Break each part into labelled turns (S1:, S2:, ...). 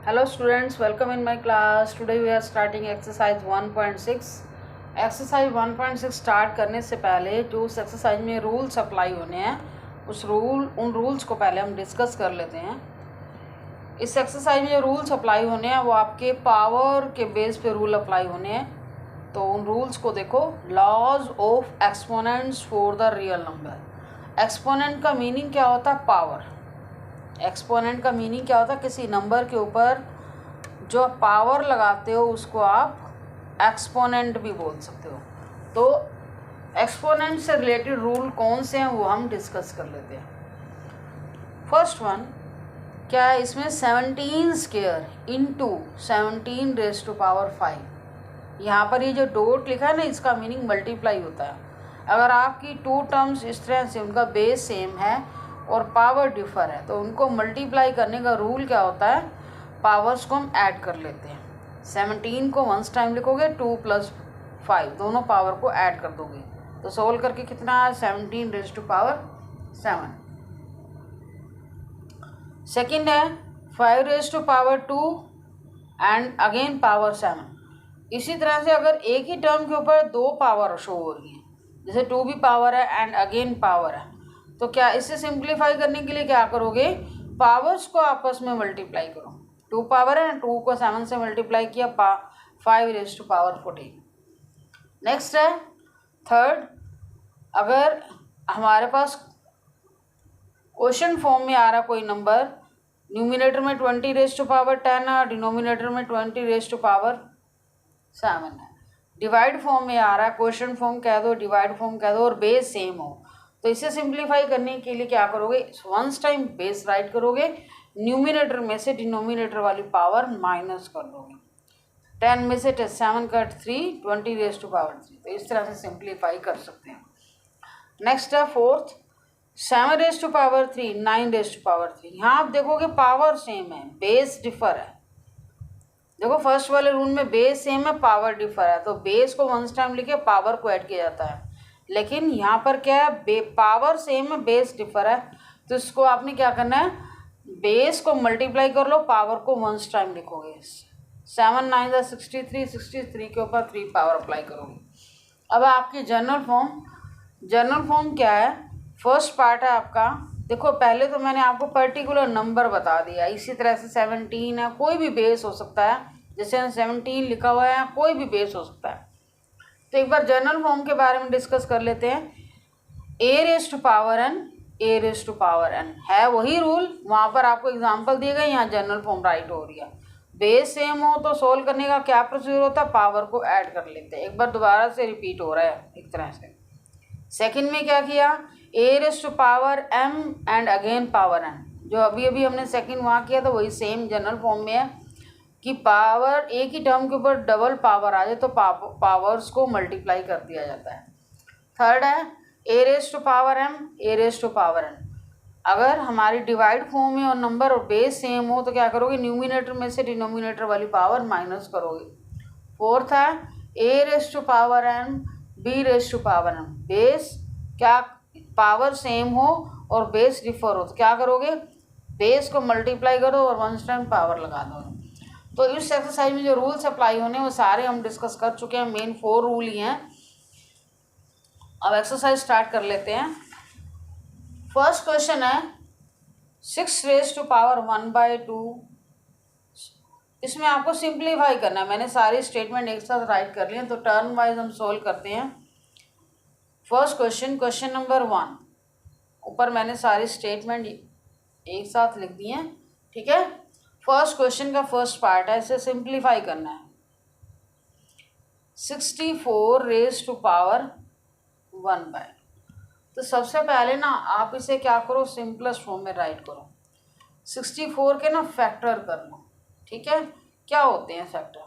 S1: Hello students, welcome in my class. Today we are starting exercise 1.6. Exercise 1.6 start करने से पहले जो उस एक्सरसाइज में रूल्स अप्लाई होने हैं उन रूल्स को पहले हम डिस्कस कर लेते हैं। इस एक्सरसाइज में जो रूल्स अप्लाई होने हैं वो आपके पावर के बेस पे रूल अप्लाई होने हैं। तो उन रूल्स को देखो। Laws of exponents for the real number. Exponent का मीनिंग क्या होता है? पावर। एक्सपोनेंट का मीनिंग क्या होता है? किसी नंबर के ऊपर जो पावर लगाते हो उसको आप एक्सपोनेंट भी बोल सकते हो। तो एक्सपोनेंट से रिलेटेड रूल कौन से हैं वो हम डिस्कस कर लेते हैं। फर्स्ट वन क्या है? इसमें 17 square into 17 raise to power 5। यहाँ पर ये जो डॉट लिखा है ना, इसका मीनिंग मल्टीप्लाई होता है। अगर आपकी टू टर्म्स इस तरह से उनका बेस सेम है और पावर डिफर है तो उनको मल्टीप्लाई करने का रूल क्या होता है? पावर्स को हम ऐड कर लेते हैं। 17 को वंस टाइम लिखोगे, 2 + 5 दोनों पावर को ऐड कर दोगे तो सोल्व करके कितना है? 17 रेज़ टू पावर 7। सेकेंड है 5 raise to power 2 and again power 7। इसी तरह से अगर एक ही टर्म के ऊपर दो पावर शो हो रही है, जैसे 2 भी पावर है एंड अगेन पावर है, तो क्या इसे सिंप्लीफाई करने के लिए क्या करोगे? पावर्स को आपस में मल्टीप्लाई करो। 2 पावर है, 2 को 7 से मल्टीप्लाई किया, 5 रेज़ टू पावर 14। नेक्स्ट है थर्ड, अगर हमारे पास क्वेश्चन फॉर्म में आ रहा कोई नंबर, न्यूमिनेटर में 20 रेज़ टू पावर 10 है और डिनोमिनेटर में 20 रेज़ टू पावर 7 है। डिवाइड फॉर्म में आ रहा है, क्वेश्चन फॉर्म कह दो, डिवाइड फॉर्म कह दो और बेस सेम हो, तो इसे सिंप्लीफाई करने के लिए क्या करोगे? वंस टाइम बेस राइट करोगे, न्यूमिनेटर में से डिनोमिनेटर वाली पावर माइनस कर दोगे। 10 में से 7 कट 3, 20 रेज़ टू पावर 3। तो इस तरह से सिंप्लीफाई कर सकते हैं। नेक्स्ट है fourth, 7 raise to power 3, 9 raise to power 3। यहाँ आप देखोगे पावर सेम है, बेस डिफर है। देखो फर्स्ट वाले रूल में बेस सेम है, पावर डिफर है, तो बेस को वंस टाइम लिखे, पावर को ऐड किया जाता है। लेकिन यहाँ पर क्या है? पावर सेम है, बेस डिफर है, तो इसको आपने क्या करना है? बेस को मल्टीप्लाई कर लो, पावर को वंस टाइम लिखोगे। 7 9 63, 63 के ऊपर 3 पावर अप्लाई करोगे। अब आपकी जनरल फॉर्म क्या है? फर्स्ट पार्ट है आपका, देखो पहले तो मैंने आपको पर्टिकुलर नंबर बता दिया। इसी तरह से 17 है, कोई भी बेस हो सकता है, जैसे 17 लिखा हुआ है, कोई भी बेस हो सकता है। तो एक बार जनरल फॉर्म के बारे में डिस्कस कर लेते हैं। a raise to power n, a raise to power n है वही रूल, वहाँ पर आपको एग्जांपल दिए गए, यहाँ जनरल फॉर्म राइट हो रही है। बेस सेम हो तो सोल्व करने का क्या प्रोसीजर होता है? पावर को ऐड कर लेते हैं। एक बार दोबारा से रिपीट हो रहा है एक तरह से। सेकंड में क्या किया? a raise to power m and again power n, जो अभी अभी हमने सेकंड वहाँ किया था वही सेम जनरल फॉर्म में है कि पावर एक ही टर्म के ऊपर डबल पावर आ जाए तो पावर्स को मल्टीप्लाई कर दिया जाता है। थर्ड है a raise to power m, a raise to power n। अगर हमारी डिवाइड फॉर्म में और नंबर और बेस सेम हो तो क्या करोगे? न्यूमिनेटर में से डिनोमिनेटर वाली पावर माइनस करोगे। फोर्थ है a raise to power m, b raise to power m। Base क्या पावर सेम हो और बेस डिफर हो तो क्या करोगे? बेस को मल्टीप्लाई करो और वन टाइम पावर लगा दो। तो इस एक्सरसाइज में जो रूल्स अप्लाई होने वो सारे हम डिस्कस कर चुके हैं। मेन 4 रूल ही हैं। अब एक्सरसाइज स्टार्ट कर लेते हैं। फर्स्ट क्वेश्चन है 6 रेज़ टू पावर 1/2। इसमें आपको सिंप्लीफाई करना है। मैंने सारी स्टेटमेंट एक साथ राइट कर लिए, तो टर्न वाइज हम सोल्व करते हैं। फर्स्ट क्वेश्चन नंबर 1, ऊपर मैंने सारी स्टेटमेंट एक साथ लिख दी हैं, ठीक है। फर्स्ट क्वेश्चन का फर्स्ट पार्ट है, इसे सिंप्लीफाई करना है। 64 रेज़ टू पावर 1/2। तो सबसे पहले ना आप इसे क्या करो? सिंपलेस्ट फॉर्म में राइट करो। 64 के ना फैक्टर कर लो, ठीक है। क्या होते हैं फैक्टर?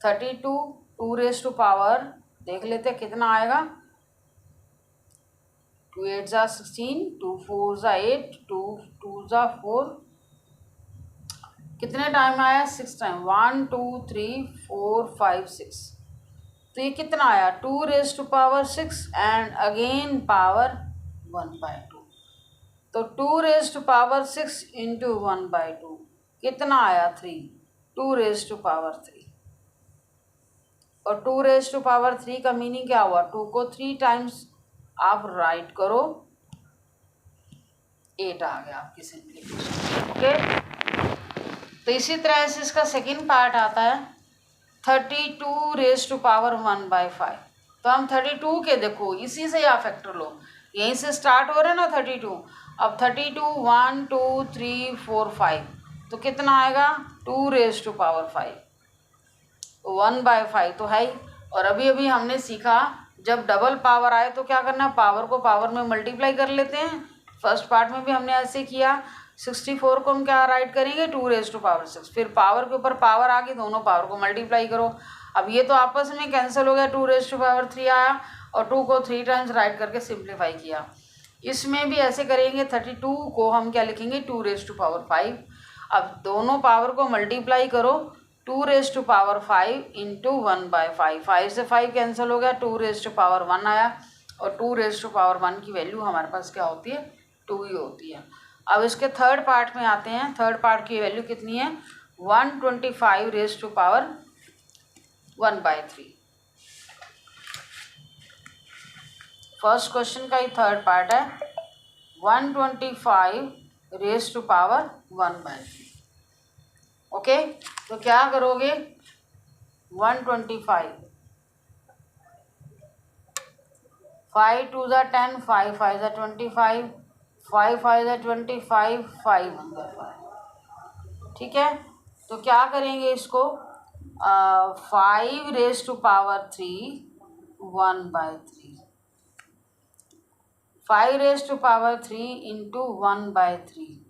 S1: 32, 2 रेज़ टू पावर, देख लेते हैं कितना आएगा। 2 8 ज़ा 16, 2 4 ज़ा 8, 2 2 ज़ा 4, कितने टाइम आया? 6 टाइम। 1 2 3 4 5 6, तो ये कितना आया? 2 raise to power 6 and again power 1/2। तो 2 रेज़ टू पावर 6 इंटू 1/2, कितना आया 3, 2 रेज टू पावर 3। और 2 रेज टू पावर 3 का मीनिंग क्या हुआ, 2 को 3 टाइम्स आप राइट करो, 8 आ गया आपकी सिंप्लीफिकेशन। ओके, तो इसी तरह से इसका सेकेंड पार्ट आता है 32 रेज टू पावर 1/5। तो हम 32 के देखो इसी से या फैक्टर लो, यहीं से स्टार्ट हो रहे हैं ना 32। अब 32 1 2 3 4 5, तो कितना आएगा 2 रेज टू पावर 5, 1/5 तो है ही। और अभी अभी हमने सीखा जब डबल पावर आए तो क्या करना है, पावर को पावर में मल्टीप्लाई कर लेते हैं। फर्स्ट पार्ट में भी हमने ऐसे किया। 64 को हम क्या राइट करेंगे 2 रेज टू पावर 6, फिर पावर के ऊपर पावर आ गई, दोनों पावर को मल्टीप्लाई करो। अब ये तो आपस में कैंसिल हो गया, 2 रेज टू पावर 3 आया और 2 को 3 टाइम्स राइट करके सिंप्लीफाई किया। इसमें भी ऐसे करेंगे, 32 को हम क्या लिखेंगे 2 रेज टू पावर 5। अब दोनों पावर को मल्टीप्लाई करो, 2 रेज टू पावर 5 इंटू 1/5, 5 से 5 कैंसिल हो गया, 2 रेज टू पावर 1 आया। और 2 रेज टू पावर 1 की वैल्यू हमारे पास क्या होती है 2 ही होती है। अब इसके थर्ड पार्ट में आते हैं। थर्ड पार्ट की वैल्यू कितनी है 125 raise to power 1/3। First question का ही थर्ड पार्ट है 125 रेज टू पावर 1/3। ओके, तो क्या करोगे 125, 5 2 ज़ा 10, 5 5 ज़ा 25, 5 5 ज़ा 25, 5 1/5। ठीक है, तो क्या करेंगे इसको 5 raise to power 3 1/3, 5 raise to power 3 into 1/3,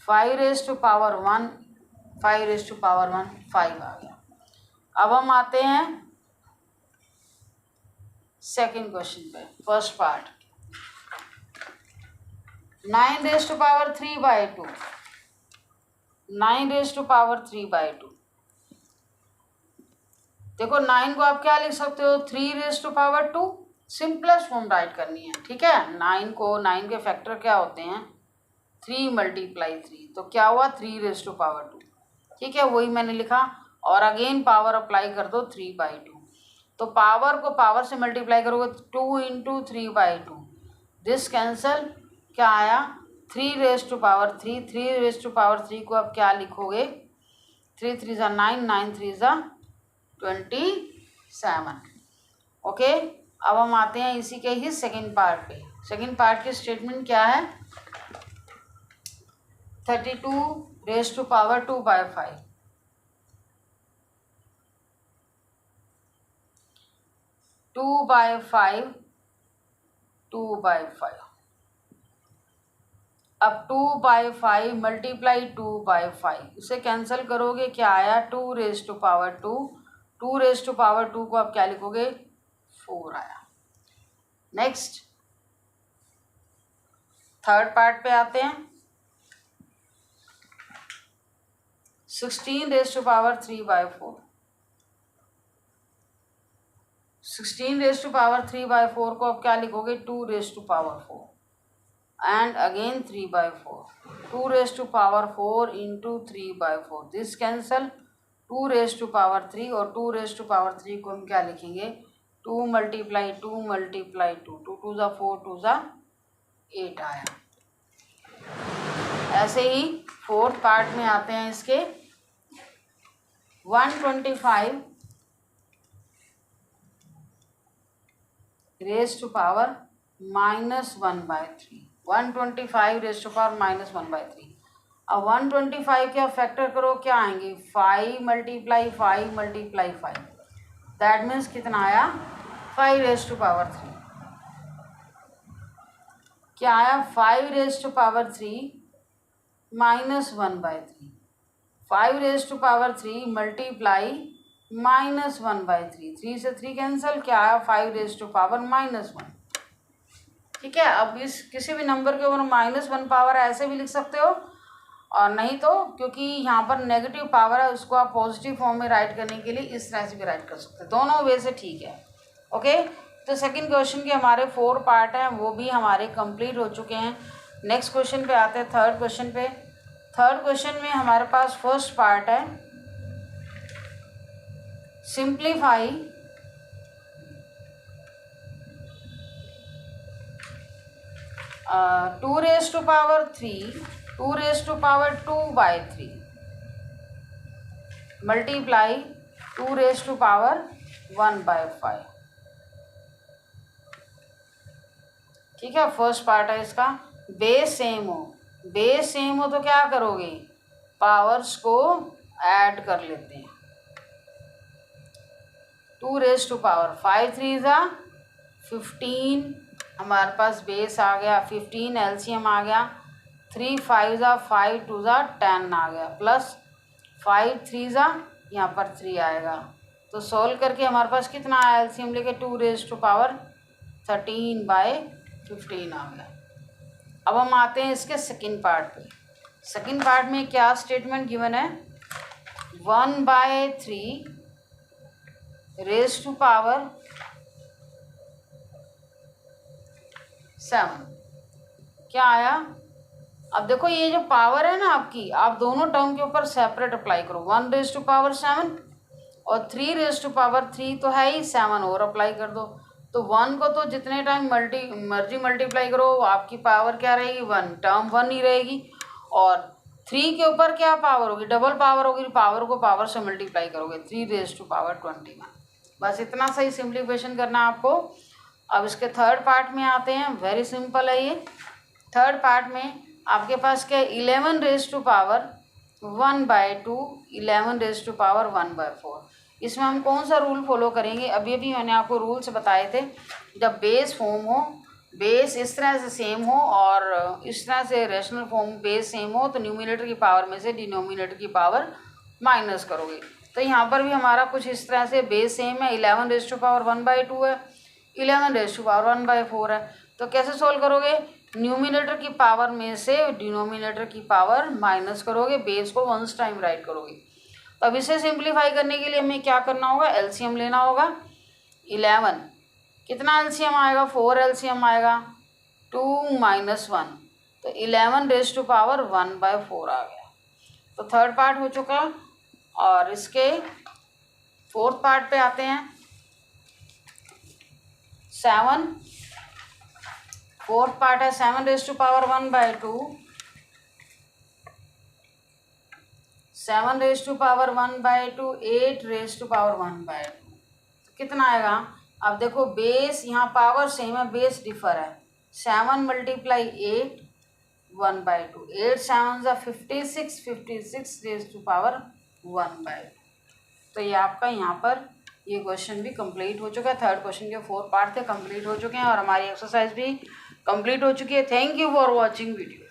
S1: 5 raise to power 1, 5 raise to power 1 5 आ गया। अब हम आते हैं सेकेंड क्वेश्चन पे। First part 9 raise to power 3/2, 9 raise to power 3/2। देखो 9 को आप क्या लिख सकते हो 3 raise to power 2, simplest form write करनी है। ठीक है, 9 के फैक्टर क्या होते हैं 3 × 3, तो क्या हुआ 3 रेज टू पावर 2। ठीक है, वही मैंने लिखा। और अगेन पावर अप्लाई कर दो 3/2, तो पावर को पावर से मल्टीप्लाई करोगे 2 इंटू 3/2, दिस कैंसल, क्या आया 3 raise to power 3, 3 raise to power 3 को अब क्या लिखोगे 3 3 ज़ा 9, 9 3 ज़ा 27। ओके, अब हम आते हैं इसी के ही सेकेंड पार्ट पे। सेकेंड पार्ट की स्टेटमेंट क्या है 32 रेज टू पावर 2/5, 2/5, 2/5। अब 2/5 मल्टीप्लाई 2/5, इसे कैंसिल करोगे क्या आया 2 raise to power 2, 2 raise to power 2 को अब क्या लिखोगे 4 आया। नेक्स्ट थर्ड पार्ट पे आते हैं 16 raise to power 3/4, 16 raise to power 3/4 को अब क्या लिखोगे 2 raise to power 4 and again 3/4, 2 raise to power 4 into 3/4, this cancel, 2 raise to power 3 और 2 रेज टू पावर 3 को हम क्या लिखेंगे 2 × 2 × 2, 2 2 ज़ा 4, 2 ज़ा 8 आया। ऐसे ही फोर्थ पार्ट में आते हैं इसके 125 raise to power -1/3, 125 raise to power -1/3। अब 125 के आप फैक्टर करो क्या आएंगे 5 × 5 × 5, दैट मीन्स कितना आया 5 रेज टू पावर 3। क्या आया 5 raise to power 3 -1/3, 5 raise to power 3 multiply -1/3, 3 से 3 कैंसिल, क्या आया 5 रेज टू पावर -1। ठीक है, अब इस किसी भी नंबर के ऊपर -1 पावर ऐसे भी लिख सकते हो, और नहीं तो क्योंकि यहाँ पर नेगेटिव पावर है उसको आप पॉजिटिव फॉर्म में राइट करने के लिए इस तरह से भी राइट कर सकते हो, दोनों वे से ठीक है। ओके, तो सेकंड क्वेश्चन के हमारे 4 पार्ट हैं वो भी हमारे कंप्लीट हो चुके हैं। नेक्स्ट क्वेश्चन पे आते हैं थर्ड क्वेश्चन पे। थर्ड क्वेश्चन में हमारे पास फर्स्ट पार्ट है, simplify two raise to power 3 2 raise to power 2/3 multiply 2 raise to power 1/5। ठीक है, फर्स्ट पार्ट है इसका। बेस सेम हो तो क्या करोगे, पावर्स को ऐड कर लेते हैं। 2 रेज टू पावर 5 3 ज़ा 15, हमारे पास बेस आ गया 15, एलसीएम आ गया 3 5 ज़ा 5 2 ज़ा 10 आ गया, प्लस 5 3 ज़ा यहाँ पर 3 आएगा। तो सोल्व करके हमारे पास कितना आया, एलसीएम लेके 2 रेज टू पावर 13/15 आ गया। अब हम आते हैं इसके सेकंड पार्ट पे। सेकंड पार्ट में क्या स्टेटमेंट गिवन है, 1/3 रेज टू पावर 7 क्या आया। अब देखो ये जो पावर है ना आपकी, आप दोनों टर्म के ऊपर सेपरेट अप्लाई करो। 1 रेज टू पावर 7 और 3 रेज टू पावर 3 तो है ही, 7 और अप्लाई कर दो। तो 1 को तो जितने टाइम मर्जी मल्टीप्लाई करो, आपकी पावर क्या रहेगी, 1, टर्म 1 ही रहेगी। और 3 के ऊपर क्या पावर होगी, डबल पावर होगी, पावर को पावर से मल्टीप्लाई करोगे, 3 रेज टू पावर 21। बस इतना सही सिंप्लीफिकेशन करना है आपको। अब इसके थर्ड पार्ट में आते हैं, वेरी सिंपल है ये। थर्ड पार्ट में आपके पास क्या है, 11 raise to power 1/2 11 raise to power 1/4। इसमें हम कौन सा रूल फॉलो करेंगे, अभी मैंने आपको रूल्स बताए थे। जब बेस फॉर्म हो, बेस इस तरह से सेम हो और इस तरह से रेशनल फॉर्म बेस सेम हो, तो न्यूमिनेटर की पावर में से डिनोमिनेटर की पावर माइनस करोगे। तो यहाँ पर भी हमारा कुछ इस तरह से बेस सेम है, 11 रेज टू पावर 1/2 है, 11 रेज टू पावर 1/4 है। तो कैसे सोल्व करोगे, न्यूमिनेटर की पावर में से डिनोमिनेटर की पावर माइनस करोगे, बेस को वंस टाइम राइट करोगे। तो अब इसे सिंप्लीफाई करने के लिए हमें क्या करना होगा, एलसीएम लेना होगा। 11 कितना एलसीएम आएगा, 4 एलसीएम आएगा, 2 - 1 तो 11 रेज टू पावर 1/4 आ गया। तो थर्ड पार्ट हो चुका। और इसके फोर्थ पार्ट पे आते हैं, 7 फोर्थ पार्ट है 7 raise to power 1/2 7 raise to power 1/2 8 raise to power 1/2 तो कितना आएगा। अब देखो बेस यहाँ पावर सेम है, बेस डिफर है। 7 मल्टीप्लाई 8 1/2 8 7 ज़ा 56 56 रेज टू पावर 1/2। तो ये आपका यहाँ पर ये क्वेश्चन भी कंप्लीट हो चुका है। थर्ड क्वेश्चन के 4 पार्ट थे, कंप्लीट हो चुके हैं और हमारी एक्सरसाइज भी कंप्लीट हो चुकी है। Thank you for watching video.